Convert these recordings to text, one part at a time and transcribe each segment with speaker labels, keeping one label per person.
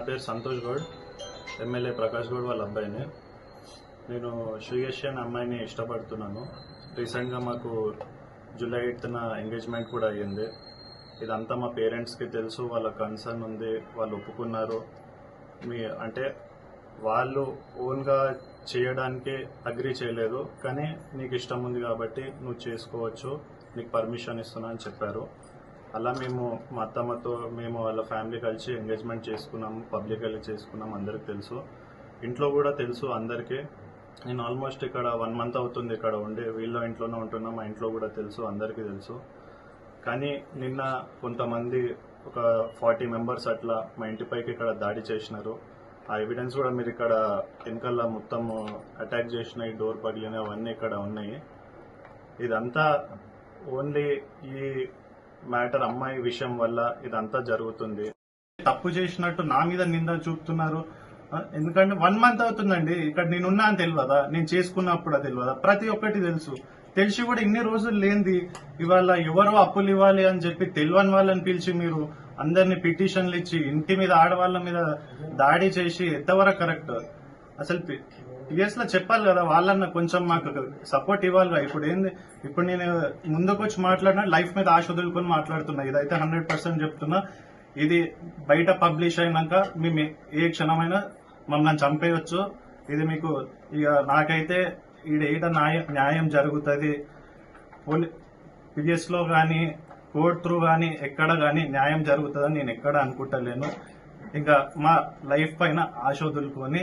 Speaker 1: నా పేరు సంతోష్ గౌడ్, ఎమ్మెల్యే ప్రకాష్ గౌడ్ వాళ్ళ అబ్బాయిని. నేను శ్రీయశ్రీ అనే అమ్మాయిని ఇష్టపడుతున్నాను. రీసెంట్గా మాకు జూలై 8న ఎంగేజ్మెంట్ కూడా అయ్యింది. ఇదంతా మా పేరెంట్స్కి తెలుసు, వాళ్ళ కన్సర్న్ ఉంది, వాళ్ళు ఒప్పుకున్నారు. అంటే వాళ్ళు ఓన్గా చేయడానికి అగ్రీ చేయలేదు, కానీ నీకు ఇష్టం ఉంది కాబట్టి నువ్వు చేసుకోవచ్చు, నీకు పర్మిషన్ ఇస్తున్నా అని చెప్పారు. అలా మేము మా అత్తమ్మతో మేము వాళ్ళ ఫ్యామిలీ కలిసి ఎంగేజ్మెంట్ చేసుకున్నాము, పబ్లికల్లీ చేసుకున్నాము, అందరికి తెలుసు, ఇంట్లో కూడా తెలుసు అందరికీ. నేను ఆల్మోస్ట్ ఇక్కడ 1 month అవుతుంది ఇక్కడ ఉండి, వీళ్ళ ఇంట్లోనే ఉంటున్నా, మా ఇంట్లో కూడా తెలుసు, అందరికీ తెలుసు. కానీ నిన్న కొంతమంది ఒక 40 members అట్లా మా ఇంటిపైకి ఇక్కడ దాడి చేసినారు. ఆ ఎవిడెన్స్ కూడా మీరు ఇక్కడ వెనకాల మొత్తం అటాక్ చేసినాయి, డోర్ పగిలినాయి, అవన్నీ ఇక్కడ ఉన్నాయి. ఇదంతా ఓన్లీ ఈ మ్యాటర్ అమ్మాయి విషయం వల్ల ఇదంతా జరుగుతుంది. తప్పు చేసినట్టు నా మీద నింద చూపుతున్నారు. ఎందుకంటే 1 month అవుతుందండి ఇక్కడ నేనున్నా అని తెలియదా, నేను చేసుకున్నప్పుడు తెలియదా, ప్రతి ఒక్కటి తెలుసు. తెలిసి కూడా ఇన్ని రోజులు లేనిది ఇవాళ ఎవరో అప్పులు ఇవ్వాలి అని చెప్పి తెలియని వాళ్ళని పిలిచి మీరు అందరినీ పిటిషన్లు ఇచ్చి ఇంటి మీద ఆడవాళ్ళ మీద దాడి చేసి ఎంతవరకు కరెక్ట్? అసలు పిఎస్ లో చెప్పాలి కదా, వాళ్ళన్న కొంచెం మాకు సపోర్ట్ ఇవ్వాలి. ఇప్పుడు ఏంది, ఇప్పుడు నేను ముందుకు వచ్చి మాట్లాడినా లైఫ్ మీద ఆశ వదులుకొని మాట్లాడుతున్నా. ఇదైతే 100% చెప్తున్నా. ఇది బయట పబ్లిష్ అయినాక మేము ఏ క్షణమైనా మమ్మల్ని చంపేయచ్చు. ఇది మీకు ఇక నాకైతే ఈడ న్యాయం జరుగుతుంది. పిఎస్ లో కానీ కోర్ట్ త్రూ కానీ ఎక్కడ కానీ న్యాయం జరుగుతుందని నేను ఎక్కడ అనుకుంటలేను. ఇంకా మా లైఫ్ పైన ఆశ వదులుకొని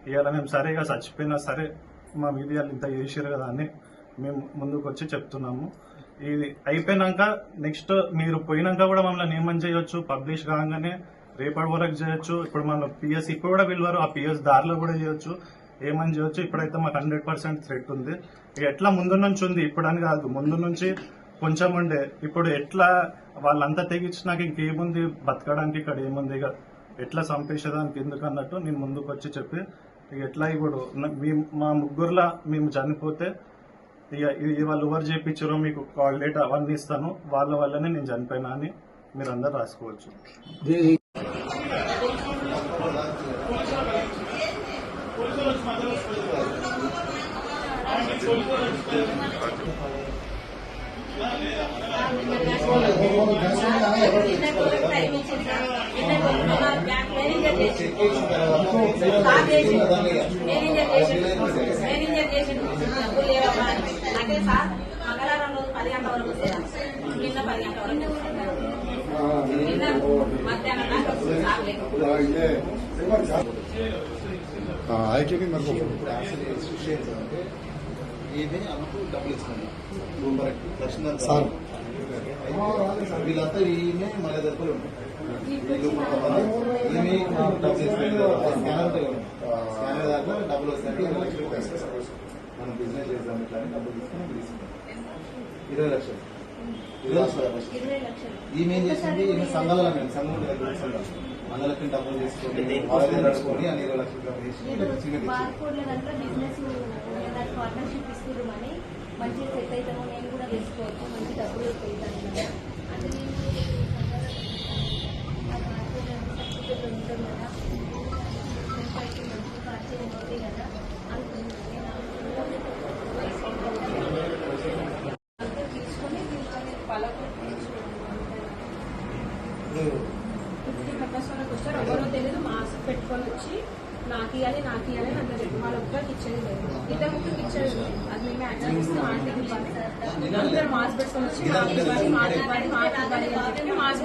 Speaker 1: ఇవాళ మేము సరేగా చచ్చిపోయినా సరే మా మీడియా ఇంత చేసారు కదా అని మేము ముందుకు వచ్చి చెప్తున్నాము. ఇది అయిపోయినాక నెక్స్ట్ మీరు పోయినాక కూడా మమ్మల్ని ఏమని చేయొచ్చు, పబ్లిష్ కాగానే రేపటి వరకు చేయొచ్చు. ఇప్పుడు మన పిఎస్ ఇప్పుడు కూడా పిలవరు, ఆ పిఎస్ దారిలో కూడా చేయొచ్చు, ఏమని చేయొచ్చు. ఇప్పుడైతే మాకు 100% థ్రెట్ ఉంది. ఇక ఎట్లా ముందు నుంచి ఉంది, ఇప్పుడు అని కాదు, ముందు నుంచి కొంచెం ఉండే. ఇప్పుడు ఎట్లా వాళ్ళంతా తెగించినాక ఇంకేముంది, బతకడానికి ఇక్కడ ఏముంది, ఇక ఎట్లా చంపేసేదానికి ఎందుకు అన్నట్టు నేను ముందుకు వచ్చి చెప్పి ఇక ఎట్లా ఇప్పుడు మా ముగ్గురులా మేము చనిపోతే ఇక వాళ్ళు ఎవరు చేయించారో మీకు కాల్ డేట్ అవన్నీ ఇస్తాను, వాళ్ళ వల్లనే నేను చనిపోయినా అని మీరు అందరు రాసుకోవచ్చు.
Speaker 2: మంగళవారం రోజు 10 గంటల వరకు నిన్న 10 గంటల వరకు నిన్న మధ్యాహ్నం దాకా
Speaker 3: డబ్బులు ఇస్తున్నాను వీళ్ళంతా ఈమె మన దగ్గర ఉంటాయి. ఈమె డబ్బులు ఇస్తున్నారు, స్కానర్ దాకా డబ్బులు వస్తాయంటే 20 లక్షలు మనం బిజినెస్ చేద్దాం ఇట్లా డబ్బులు తీసుకుని తీసుకున్నాం. 20 లక్షలు ఈమె ఏం చేసింది, ఈమె సంఘాలలో మేము సంఘం అందరికి డబ్బులు తీసుకొని నడుచుకొని అని 20 లక్షలు
Speaker 4: పార్ట్నర్షిప్ ఇస్తున్నామని మంచిగా సెట్ అవుతాము, నేను కూడా తెలుసుకోవచ్చు, మంచి డబ్బులు వెళ్తాను కదా అంటే నేను ఉంటాం కదా, మంచి పరిచయం అవుతాయి కదా అనుకుంటున్నాను. తీసుకొని ప్రకాశ్ వాళ్ళకి వచ్చారు, ఎవరో తెలియదు, మాస్క్ పెట్టుకొని వచ్చి నాకు ఇవ్వాలి అన్నది. వాళ్ళ ఒక్కరికి ఇచ్చేది లేదు, 2 ముగ్గురికి ఇచ్చేది లేదు. అది మేము యాక్సెప్ట్ ఇస్తే ఆంటీకి ఇవ్వాలి, అందరూ మాస్క్ పెట్టుకొని వచ్చి మాకు ఇవ్వాలి మాస్క్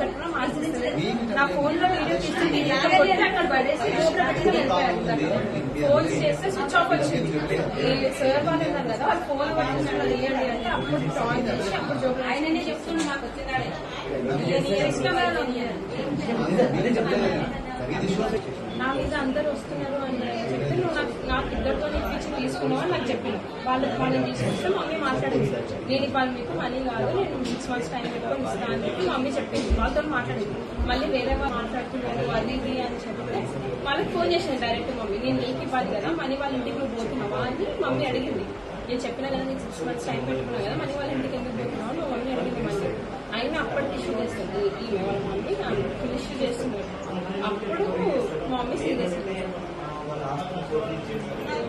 Speaker 4: పెట్టుకున్నా మాస్క్ ఇస్తలేదు. నా ఫోన్ లో వీడియో తీసి అక్కడ పడేసి ఫోన్ చేస్తే స్విచ్ ఆఫ్ వచ్చింది. సార్ వాళ్ళు ఉన్నారు కదా, వాళ్ళు ఫోన్ పట్టుకుని ఇవ్వండి అంటే అప్పుడు జాయిన్ చేసి అప్పుడు జోక్ ఆయననే చెప్తున్నా నాకు వచ్చిందాడే నా మీద అందరు వస్తున్నారు అని చెప్పి నువ్వు నాకు ఇద్దరితో ఇప్పించి తీసుకున్నావు అని నాకు చెప్పిన వాళ్ళని తీసుకొస్తే మమ్మీ మాట్లాడింది. నేను ఇవాళ మీకు మనీ కాదు, నేను 6 months టైం పెట్టుకొని ఇస్తాను అని చెప్పి మమ్మీ చెప్పింది. వాళ్ళతో మాట్లాడింది. మళ్ళీ వేరే వాళ్ళు మాట్లాడుతున్నారు అది ఇది అని చెప్తే వాళ్ళకి ఫోన్ చేసింది డైరెక్ట్ మమ్మీ, నేను నీకు ఇవ్వాలి కదా మనీ వాళ్ళ ఇంటికి నువ్వు పోతున్నావా అని మమ్మీ అడిగింది. నేను చెప్పినా కదా నీకు 6 months టైం పెట్టుకున్నా కదా మనీ వాళ్ళ ఇంటికి ఎందుకు పోతున్నావు నువ్వు మమ్మీ అడిగింది. మళ్ళీ అయినా అప్పటికి ఇష్యూ చేస్తుంది ఈమె వాళ్ళ మమ్మీ ఫినిష్ చేస్తుంది. అప్పుడు మమ్మీ
Speaker 2: సీరియస్
Speaker 3: వాళ్ళ ఆస్తులు పోటీ చేశారు